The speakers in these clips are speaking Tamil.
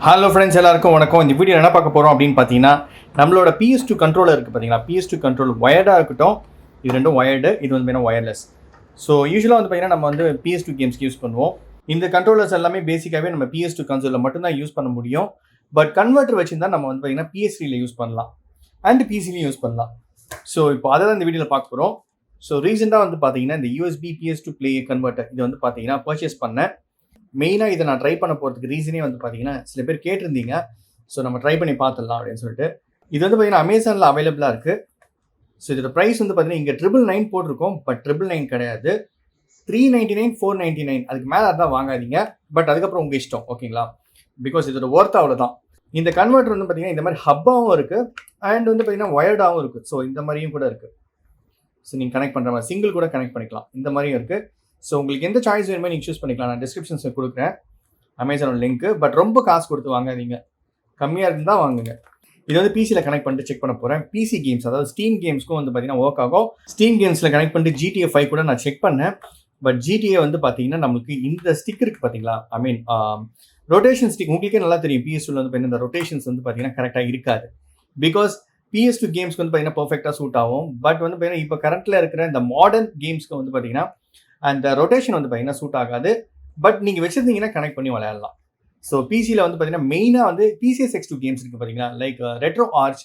ஹலோ ஃப்ரெண்ட்ஸ், எல்லாருக்கும் வணக்கம். இந்த வீடியோ என்ன பார்க்க போகிறோம் அப்படின்னு பார்த்தீங்கன்னா, நம்மளோட PS2 கண்ட்ரோலர் இருக்குது பார்த்தீங்களா, PS2 கண்ட்ரோல் ஒயர்டாக இருக்கட்டும், இது ரெண்டும் ஒயர்டு, இது வந்து பார்த்தீங்கன்னா ஒயர்லெஸ். ஸோ யூஸ்வலாக வந்து பார்த்தீங்கன்னா நம்ம வந்து PS2 கேம்ஸ்க்கு யூஸ் பண்ணுவோம். இந்த கண்ட்ரோலர்ஸ் எல்லாமே பேசிக்காகவே நம்ம PS2 கன்சோலில் மட்டும்தான் யூஸ் பண்ண முடியும். பட் கன்வெர்ட்டர் வச்சுருந்தா நம்ம வந்து பார்த்தீங்கன்னா PS3ல யூஸ் பண்ணலாம் அண்ட் PCலையும் யூஸ் பண்ணலாம். ஸோ இப்போ அதை தான் இந்த வீடியோவில் பார்க்க போகிறோம். ஸோ ரீசெண்டாக வந்து பார்த்தீங்கன்னா இந்த USB PS2 ப்ளே கன்வெர்ட்டர் இது வந்து பார்த்தீங்கன்னா பர்ச்சேஸ் பண்ணேன். மெயினாக இதை நான் ட்ரை பண்ண போகிறதுக்கு ரீசனே வந்து பார்த்தீங்கன்னா, சில பேர் கேட்டிருந்தீங்க. ஸோ நம்ம ட்ரை பண்ணி பார்த்துடலாம் அப்படின்னு சொல்லிட்டு. இது வந்து பார்த்தீங்கன்னா அமேசானில் அவைலபிளாக இருக்குது. ஸோ இதோட ப்ரைஸ் வந்து பார்த்தீங்கன்னா இங்கே 999 போட்டிருக்கோம். பட் 999 கிடையாது, 399, 499. அதுக்கு மேலே தான் வாங்காதீங்க. பட் அதுக்கப்புறம் உங்கள் இஷ்டம், ஓகேங்களா? பிகாஸ் இதோட ஒர்த் அவ்வளோதான். இந்த கன்வெர்ட்டர் வந்து பார்த்தீங்கன்னா இந்த மாதிரி ஹப்பாகவும் இருக்குது அண்ட் வந்து பார்த்தீங்கன்னா ஒயர்டாகவும் இருக்குது. ஸோ இந்த மாதிரியும் கூட இருக்குது. ஸோ நீங்கள் கனெக்ட் பண்ணுற மாதிரி சிங்கிள் கூட கனெக்ட் பண்ணிக்கலாம். இந்த மாதிரியும் இருக்குது. ஸோ உங்களுக்கு எந்த சாய்ஸ் வேணுமோ நீங்கள் சூஸ் பண்ணிக்கலாம். நான் டிஸ்கிரிப்ஷன்ஸில் கொடுக்குறேன் அமேசானோட லிங்க்கு. பட் ரொம்ப காசு கொடுத்து வாங்காதீங்க, கம்மியாக இருந்தால் வாங்குங்க. இது வந்து பிசியில் கனெக்ட் பண்ணிட்டு செக் பண்ண போகிறேன். பிசி கேம்ஸ், அதாவது ஸ்டீம் கேம்ஸ்க்கும் வந்து பார்த்தீங்கன்னா ஒர்க் ஆகும். ஸ்டீம் கேம்ஸில் கனெக்ட் பண்ணிட்டு GTA 5 கூட நான் செக் பண்ணேன். பட் GTA வந்து பார்த்தீங்கன்னா நம்மளுக்கு இந்த ஸ்டிக் இருக்குது பார்த்தீங்களா, ஐ மீன் ரொட்டேஷன் ஸ்டிக். உங்களுக்கே நல்லா தெரியும் PS2 வந்து பார்த்தீங்கன்னா இந்த ரொட்டேஷன்ஸ் வந்து பார்த்தீங்கன்னா கரெக்டாக இருக்காது. பிகாஸ் PS2 கேம்ஸ்க்கு வந்து பார்த்தீங்கன்னா பர்ஃபெக்டாக சூட் ஆகும். பட் வந்து பார்த்தீங்கன்னா இப்போ கரண்ட்டில் இருக்கிற இந்த மாடர்ன் கேம்ஸ்க்கு வந்து பார்த்தீங்கன்னா அந்த ரொட்டேஷன் வந்து பார்த்தீங்கன்னா சூட் ஆகாது. பட் நீங்கள் வச்சுருந்தீங்கன்னா கனெக்ட் பண்ணி விளையாடலாம். ஸோ பிசியில் வந்து பார்த்தீங்கன்னா மெயினாக வந்து PCSX2 கேம்ஸ் இருக்குது பார்த்தீங்களா, லைக் ரெட்ரோ ஆர்ச்,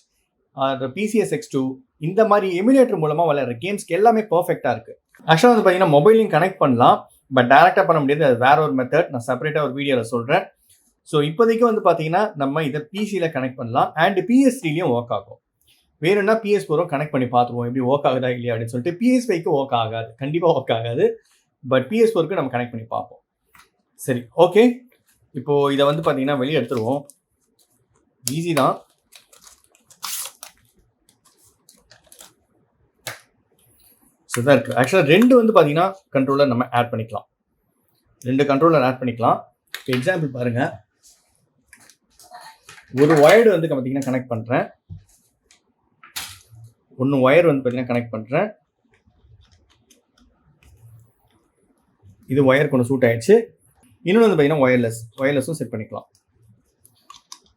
PCSX2, இந்த மாதிரி எமுலேட்டர் மூலமாக விளையாடுற கேம்ஸ்க்கு எல்லாமே பர்ஃபெக்டாக இருக்குது. ஆக்சுவலாக வந்து பார்த்தீங்கன்னா மொபைலையும் கனெக்ட் பண்ணலாம். பட் டேரெக்டாக பண்ண முடியாது, அது வேற ஒரு மெத்தட். நான் செப்பரேட்டாக ஒரு வீடியோவில் சொல்கிறேன். ஸோ இப்போதைக்கு வந்து பார்த்தீங்கன்னா நம்ம இதை பிசியில் கனெக்ட் பண்ணலாம் அண்ட் PS3லையும் ஒர்க் ஆகும். வேணும்னா PS4 கனெக்ட் பண்ணி பார்த்துருவோம் எப்படி ஒர்க் ஆகுதா இல்லையா அப்படின்னு சொல்லிட்டு. PS5க்கு ஒர்க் ஆகாது, கண்டிப்பாக ஒர்க் ஆகாது. பட் PS4க்கு நம்ம கனெக்ட் பண்ணி பார்ப்போம். சரி, ஓகே. இப்போது இதை வந்து பார்த்தீங்கன்னா வெளியே எடுத்துருவோம். ஈஸி தான். ஸோ தான் இருக்குது. ஆக்சுவலாக ரெண்டு வந்து பார்த்தீங்கன்னா கண்ட்ரோலர் நம்ம ஆட் பண்ணிக்கலாம். ரெண்டு கண்ட்ரோலர் ஆட் பண்ணிக்கலாம். இப்போ எக்ஸாம்பிள் பாருங்கள். ஒரு ஒயர்டு வந்து பார்த்தீங்கன்னா கனெக்ட் பண்ணுறேன். ஒன்று ஒயர் வந்து பார்த்தீங்கன்னா கனெக்ட் பண்ணுறேன். இது ஒயர் கொண்டு சூட் ஆயிடுச்சு. இன்னொன்று வந்து பார்த்தீங்கன்னா ஒயர்லெஸ்ஸும் செட் பண்ணிக்கலாம்.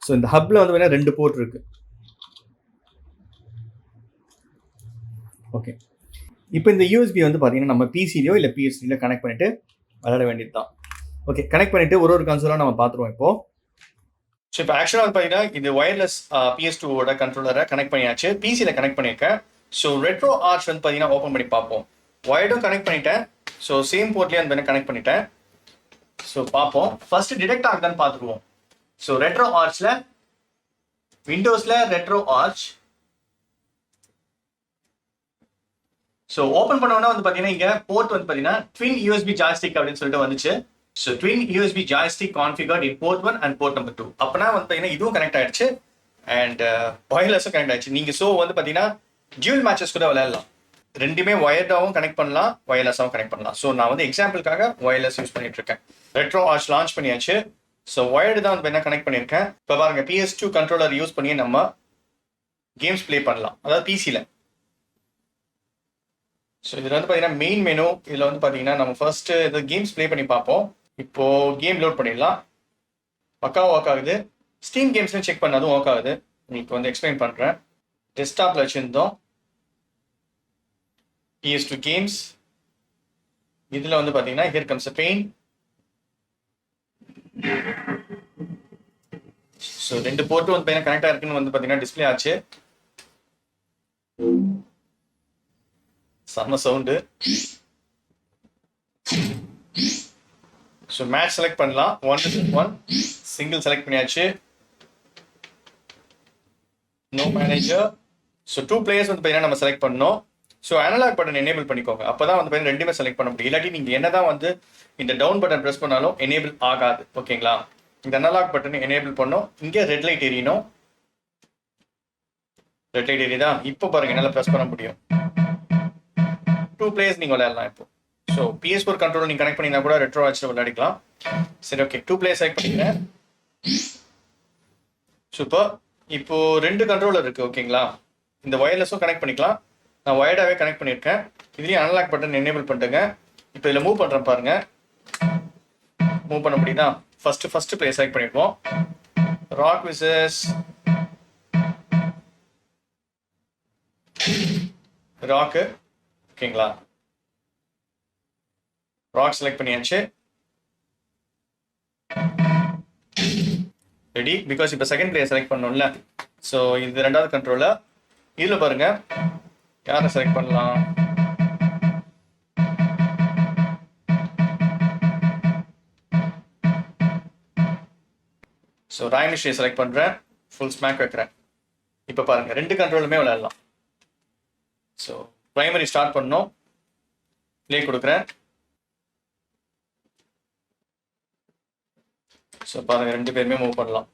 ஸோ இந்த ஹப்பில் வந்து பார்த்தீங்கன்னா 2 போர்ட் இருக்குது. ஓகே, இப்போ இந்த USB வந்து பார்த்தீங்கன்னா நம்ம PCலையோ இல்லை PS3லையோ கனெக்ட் பண்ணிவிட்டு விளையாட வேண்டியது தான். ஓகே, கனெக்ட் பண்ணிவிட்டு ஒரு கன்சோலாக நம்ம பார்த்துருவோம் இப்போது. ஸோ இப்போ ஆக்சுவலாக வந்து பார்த்தீங்கன்னா இது ஒயர்லெஸ் PS2வோட கண்ட்ரோலரை கனெக்ட் பண்ணியாச்சு. பிசியில் கனெக்ட் பண்ணியிருக்கேன். ஸோ ரெட்ரோ ஆர்ச் வந்து பார்த்தீங்கன்னா ஓப்பன் பண்ணி பார்ப்போம். ஒயர்டும் கனெக்ட் பண்ணிட்டேன். ஸோ சேம் போர்ட்லேயே வந்து கனெக்ட் பண்ணிட்டேன். ஸோ பார்ப்போம். ஃபர்ஸ்ட் டிடெக்ட் ஆகுதான்னு பார்த்துருவோம். ஸோ ரெட்ரோ ஆர்ச்சில் விண்டோஸில் ரெட்ரோ ஆர்ச். ஸோ ஓப்பன் பண்ணோன்னா வந்து பார்த்தீங்கன்னா இங்கே போர்ட் வந்து பார்த்தீங்கன்னா ட்வின் USB ஜாய்ஸ்டிக் அப்படின்னு சொல்லிட்டு வந்துச்சு. So twin USB joystick configured in port 1 and port number 2. அப்போனா வந்து பார்த்தீங்கன்னா இதுவும் கனெக்ட் ஆயிடுச்சு அண்ட் ஒயர்லெஸ்ஸும் கனெக்ட் ஆயிடுச்சு. நீங்கள் ஸோ வந்து பார்த்தீங்கன்னா டியூல் மேட்சஸ் கூட விளையாடலாம். ரெண்டுமே ஒயர்டாகவும் கனெக்ட் பண்ணலாம், ஒயர்லெஸ்ஸாகவும் கனெக்ட் பண்ணலாம். ஸோ நான் வந்து எக்ஸாம்பிளுக்காக ஒயர்லெஸ் யூஸ் பண்ணிட்டு இருக்கேன். ரெட்ரோ ஆர்ச் லான்ச் பண்ணியாச்சு. ஸோ ஒயர்டு தான் வந்து என்ன கனெக்ட் பண்ணியிருக்கேன். இப்போ பாருங்க, PS2 கண்ட்ரோலர் யூஸ் பண்ணி நம்ம கேம்ஸ் ப்ளே பண்ணலாம், அதாவது பிசியில். ஸோ இதில் வந்து பார்த்தீங்கன்னா மெயின் மெனு. இதில் வந்து பார்த்தீங்கன்னா நம்ம ஃபர்ஸ்ட் இது கேம்ஸ் ப்ளே பண்ணி பார்ப்போம். இப்போ கேம் லோட் பண்ணிடலாம். பக்காவாக ஒர்க் ஆகுது. ஸ்டீம் கேம்ஸ்லையும் செக் பண்ணதும் ஒர்க் ஆகுது. உங்களுக்கு வந்து எக்ஸ்பிளைன் பண்ணுறேன். டெஸ்க்டாப்பில் வச்சுருந்தோம் PS2 கேம்ஸ். இதில் வந்து பார்த்தீங்கன்னா ஹியர் கம்ஸ் பெயின். ஸோ 2 போர்ட்டும் வந்து பார்த்தீங்கன்னா கனெக்டாக இருக்குன்னு வந்து பார்த்தீங்கன்னா டிஸ்பிளே ஆச்சு. செம்ம சவுண்டு. ஸோ மேட்ச் செலக்ட் பண்ணலாம். 1-1 சிங்கிள் செலக்ட் பண்ணியாச்சு. No manager. ஸோ 2 பிளேயர்ஸ் வந்து பார்த்தீங்கன்னா நம்ம செலக்ட் பண்ணோம். ஸோ அனலாக் பட்டன் எனேபிள் பண்ணிக்கோங்க. அப்போ தான் வந்து பார்த்தீங்கன்னா ரெண்டுமே செலக்ட் பண்ண முடியும். இல்லாட்டி நீங்கள் என்ன தான் வந்து இந்த டவுன் பட்டன் ப்ரெஸ் பண்ணாலும் எனேபிள் ஆகாது, ஓகேங்களா? இந்த அனலாக் பட்டன் எனேபிள் பண்ணோம். இங்கே ரெட் லைட் எரியணும். ரெட் லைட் எரியுதா? இப்போ பாருங்க, என்னால் ப்ரெஸ் பண்ண முடியும். 2 பிளேயர்ஸ் நீங்கள் விளையாடலாம் இப்போ. ஸோ PS4 கண்ட்ரோல் நீங்கள் கனெக்ட் பண்ணிங்கன்னா கூட ரெட்ரோ ஆர்ச்சில் விளையாடிக்கலாம். சரி, ஓகே. 2 பிளேயர்ஸ் செலக்ட் பண்ணிக்கிறேன். சூப்பர். இப்போ 2 கண்ட்ரோலர் இருக்குது, ஓகேங்களா? இந்த ஒயர்லெஸ்ஸும் கனெக்ட் பண்ணிக்கலாம். நான் ஒயர்டாகவே கனெக்ட் பண்ணியிருக்கேன். இதுலேயும் அனலாக் பட்டன் எனேபிள் பண்ணிட்டுங்க. இப்போ இதில் மூவ் பண்ணுறேன் பாருங்கள். மூவ் பண்ண முடியுதா? ஃபர்ஸ்ட் பிளேஸ் செலக்ட் பண்ணிடுவோம். ராக் விசஸ் ராக்கு. ஓகேங்களா, ராக் செலக்ட் பண்ணியாச்சு. ரெடி, பிகாஸ் இப்போ செகண்ட் பிளேயர் செலக்ட் பண்ணணும்ல. ஸோ இது ரெண்டாவது கண்ட்ரோலர். இதில் பாருங்க யாரை செலக்ட் பண்ணலாம். ஸோ ராய்மிஸ்ரீ செலக்ட் பண்ணுறேன், ஃபுல் ஸ்மேக் வைக்கிறேன். இப்போ பாருங்க ரெண்டு கண்ட்ரோலுமே விளையாடலாம். ஸோ பிரைமரி ஸ்டார்ட் பண்ணோம், ப்ளே கொடுக்குறேன். ஸோ பாருங்க ரெண்டு பேருமே மூவ் பண்ணலாம்.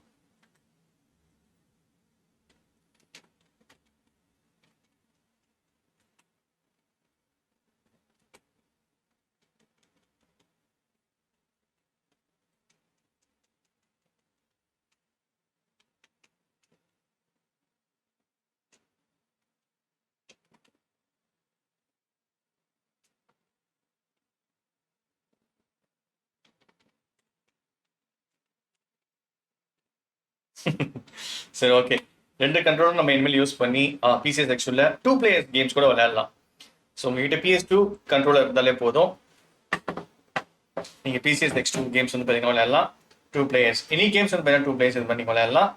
சரி, ஓகே. ரெண்டு கண்ட்ரோலும் நம்ம இனிமேல் யூஸ் பண்ணி PS2 2 பிளேயர்ஸ் கேம்ஸ் கூட விளையாடலாம். ஸோ உங்ககிட்ட PS2 கண்ட்ரோலர் இருந்தாலே போதும், நீங்கள் PS2 கேம்ஸ் வந்து பார்த்தீங்கன்னா விளையாடலாம். 2 பிளேயர்ஸ் எனி கேம்ஸ் வந்து பார்த்தீங்கன்னா 2 பிளேயர்ஸ் இது பண்ணி விளையாடலாம்.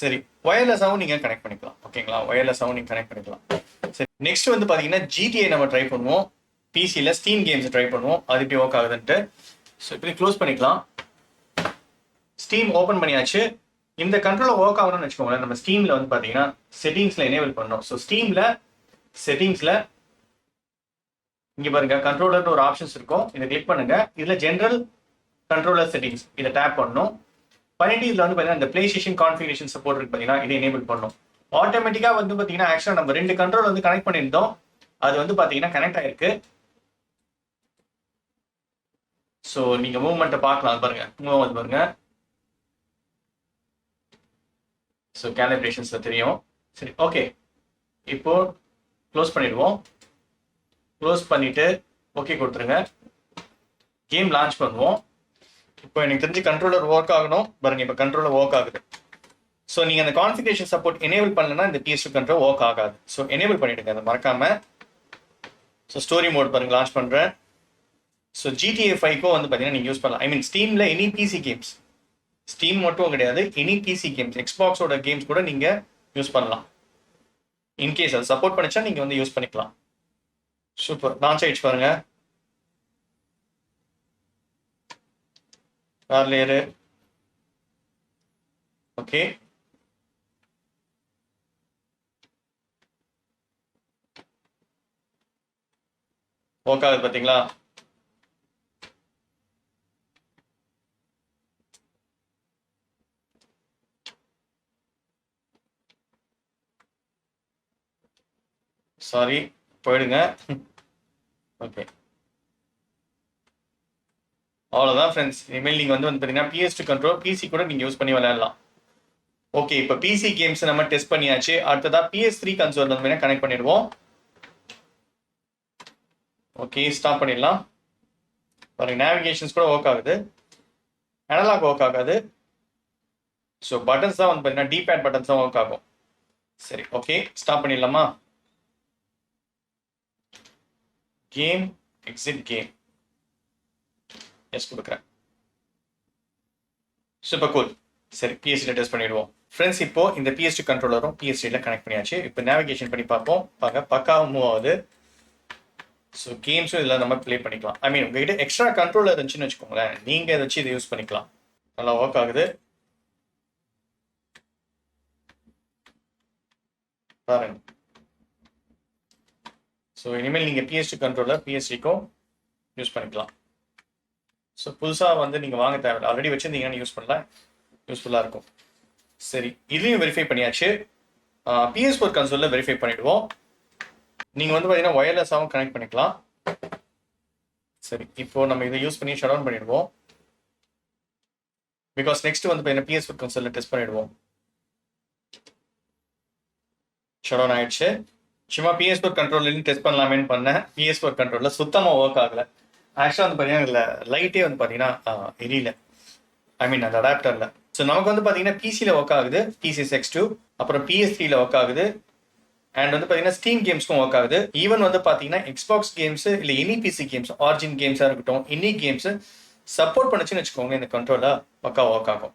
சரி, ஒயர்லெஸ்ஸாகவும் நீங்கள் கனெக்ட் பண்ணிக்கலாம். ஓகேங்களா, ஒயர்லெஸ்ஸாகவும் நீங்கள் கனெக்ட் பண்ணிக்கலாம். சரி, நெக்ஸ்ட் வந்து பார்த்தீங்கன்னா GTA நம்ம ட்ரை பண்ணுவோம். பிசியில் ஸ்டீம் கேம்ஸ் ட்ரை பண்ணுவோம், அது எப்படி ஒர்க் ஆகுதுன்ட்டு. ஸோ இப்படி க்ளோஸ் பண்ணிக்கலாம். ஸ்டீம் ஓப்பன் பண்ணியாச்சு. இந்த கண்ட்ரோலர் ஒர்க் ஆகணும்னு வச்சுக்கோங்களேன், நம்ம ஸ்டீமில் வந்து பார்த்தீங்கன்னா செட்டிங்ஸில் எனேபிள் பண்ணோம். ஸோ ஸ்டீமில் செட்டிங்ஸில் இங்கே பாருங்க கண்ட்ரோலர்னு ஒரு ஆப்ஷன்ஸ் இருக்கும், இதை கிளிக் பண்ணுங்க. இதில் ஜென்ரல் கண்ட்ரோலர் செட்டிங்ஸ் இதை டேப் பண்ணணும். பண்ணிட்டு இதில் வந்து பார்த்தீங்கன்னா இந்த பிளே ஸ்டேஷன் கான்ஃபிகரேஷன் சப்போர்ட் இருக்கு பார்த்தீங்கன்னா, இதை எனேபிள் பண்ணணும். ஆட்டோமேட்டிக்காக வந்து பார்த்தீங்கன்னா ஆக்சுவலாக நம்ம ரெண்டு கண்ட்ரோல் வந்து கனெக்ட் பண்ணியிருந்தோம், அது வந்து பார்த்தீங்கன்னா கனெக்ட் ஆயிருக்கு. ஸோ நீங்கள் மூவ்மெண்ட்டை பார்க்கலாம், பாருங்க மூவ் ஆகுது பாருங்க. ஸோ கேலிப்ரேஷன்ஸ்ல தெரியும். சரி, ஓகே. இப்போ க்ளோஸ் பண்ணிடுவோம். க்ளோஸ் பண்ணிட்டு ஓகே கொடுத்துருங்க. கேம் லான்ச் பண்ணுவோம். இப்போ எனக்கு தெரிஞ்சு கண்ட்ரோலர் ஒர்க் ஆகணும் பாருங்க. இப்போ கண்ட்ரோலர் ஒர்க் ஆகுது. ஸோ நீங்கள் அந்த கான்ஃபிகரேஷன் சப்போர்ட் எனேபிள் பண்ணலன்னா இந்த PS2 கண்ட்ரோல் ஒர்க் ஆகாது. ஸோ எனேபிள் பண்ணிடுங்க அதை மறக்காம. ஸோ ஸ்டோரி மோட் பாருங்க லான்ச் பண்ணுறேன். ஸோ GTA 5க்கும் வந்து பார்த்தீங்கன்னா நீங்கள் யூஸ் பண்ணலாம். ஐ மீன் ஸ்டீமில் எனி பிசி கேம்ஸ், ஸ்டீம் மட்டும் கிடையாது, எனி பிசி கேம்ஸ், எக்ஸ்பாக்ஸோட கேம்ஸ் கூட நீங்க யூஸ் பண்ணலாம். இன்கேஸ் அது சப்போர்ட் பண்ணிச்சா நீங்க வந்து யூஸ் பண்ணிக்கலாம். சூப்பர், லான்ச் ஆயிடுச்சு பாருங்க. Car layer okay. ஒர்க் ஆகுது பார்த்தீங்களா? சாரி, போயிடுங்க. ஓகே, அவ்வளோதான் ஃப்ரெண்ட்ஸ். இனிமேல் நீங்கள் வந்து பார்த்தீங்கன்னா PS2 கண்ட்ரோல் பிசி கூட நீங்கள் யூஸ் பண்ணி விளையாடலாம். ஓகே, இப்போ பிசி கேம்ஸ் நம்ம டெஸ்ட் பண்ணியாச்சு. அடுத்ததா PS3 கன்சோல் வந்து கனெக்ட் பண்ணிடுவோம். ஓகே, ஸ்டாப் பண்ணிடலாம். பாருங்க நேவிகேஷன்ஸ் கூட ஒர்க் ஆகுது, அனலாக் ஒர்க் ஆகாது. ஸோ பட்டன்ஸ் தான் வந்து பார்த்தீங்கன்னா டிபேட் பட்டன்ஸ் தான் ஒர்க் ஆகும். சரி, ஓகே ஸ்டாப் பண்ணிடலாமா? கேம் எக்ஸிட் கேம் எஸ் கொடுக்குறேன். Super cool. சரி, PS3 டெஸ்ட் பண்ணிடுவோம் ஃப்ரெண்ட்ஸ். இப்போ இந்த PS2 கண்ட்ரோலரும் PS3 கனெக்ட் பண்ணியாச்சு. இப்போ நேவிகேஷன் பண்ணி பார்ப்போம். பக்காவாக மூவ் ஆகுது. ஸோ கேம்ஸும் இதில் நம்ம ப்ளே பண்ணிக்கலாம். ஐ மீன் உங்ககிட்ட எக்ஸ்ட்ரா கண்ட்ரோலர் இருந்துச்சுன்னு வச்சுக்கோங்களேன், நீங்கள் இதை வச்சு இதை யூஸ் பண்ணிக்கலாம். நல்லா ஒர்க் ஆகுது பாருங்க. ஸோ இனிமேல் நீங்கள் PS2 கண்ட்ரோலர் PS3க்கும் யூஸ் பண்ணிக்கலாம். ஸோ புதுசாக வந்து நீங்கள் வாங்க தேவையில்லை, ஆல்ரெடி வச்சுருந்தீங்கன்னா யூஸ் பண்ணலாம், யூஸ்ஃபுல்லாக இருக்கும். சரி, இதுலேயும் வெரிஃபை பண்ணியாச்சு. PS4 கன்சோலில் வெரிஃபை பண்ணிவிடுவோம். நீங்கள் வந்து பார்த்தீங்கன்னா ஒயர்லெஸ்ஸாகவும் கனெக்ட் பண்ணிக்கலாம். சரி, இப்போ நம்ம இதை யூஸ் பண்ணி ஷட் டவுன் பண்ணிடுவோம். பிகாஸ் நெக்ஸ்ட் வந்து பார்த்தீங்கன்னா PS4 கன்சோலில் டெஸ்ட் பண்ணிடுவோம். ஷட் டவுன் ஆயிடுச்சு. சும்மா PS4 கண்ட்ரோலர்லையும் டெஸ்ட் பண்ணலாமேன்னு பண்ணேன். PS4 கண்ட்ரோலில் சுத்தமாக ஒர்க் ஆகலை. ஆக்சுவலாக வந்து பார்த்தீங்கன்னா இதில் லைட்டே வந்து பார்த்தீங்கன்னா எரியல. ஐ மீன் அந்த அடாப்டரில் ஸோ நமக்கு வந்து பார்த்தீங்கன்னா பிசியில் ஒர்க் ஆகுது, X2, அப்புறம் PS3ல ஒர்க் ஆகுது, அண்ட் வந்து பார்த்தீங்கன்னா ஸ்டீம் கேம்ஸ்க்கும் ஒர்க் ஆகுது. ஈவன் வந்து பார்த்தீங்கன்னா எக்ஸ்பாக்ஸ் கேம்ஸ் இல்லை எனி பிசி கேம்ஸ், ஆரிஜின் கேம்ஸாக இருக்கட்டும், எனி கேம்ஸ் சப்போர்ட் பண்ணுச்சுன்னு வச்சுக்கோங்க, இந்த கண்ட்ரோலாக பக்கா ஒர்க் ஆகும்.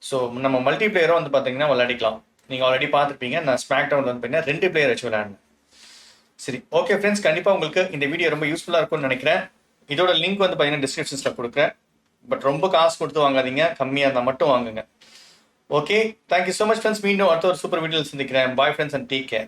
ஸோ நம்ம மல்டி பிளேயரும் வந்து பார்த்தீங்கன்னா விளையாடிக்கலாம். நீங்கள் ஆல்ரெடி பார்த்துருப்பீங்க, நான் ஸ்மாக் டவுன் வந்து பார்த்தீங்கன்னா 2 பிளேயர் வச்சு விளையாடினேன். சரி, ஓகே ஃப்ரெண்ட்ஸ், கண்டிப்பாக உங்களுக்கு இந்த வீடியோ ரொம்ப யூஸ்ஃபுல்லாக இருக்கும்னு நினைக்கிறேன். இதோட லிங்க் வந்து பார்த்தீங்கன்னா டிஸ்கிரிப்ஷன்ஸில் கொடுக்குறேன். பட் ரொம்ப காசு கொடுத்து வாங்காதீங்க, கம்மியாக இருந்தால் மட்டும் வாங்குங்க. Okay, thank you so much friends. மீண்டும் அடுத்த ஒரு சூப்பர் வீடியோவில் சந்திக்கிறேன். Bye friends and take care.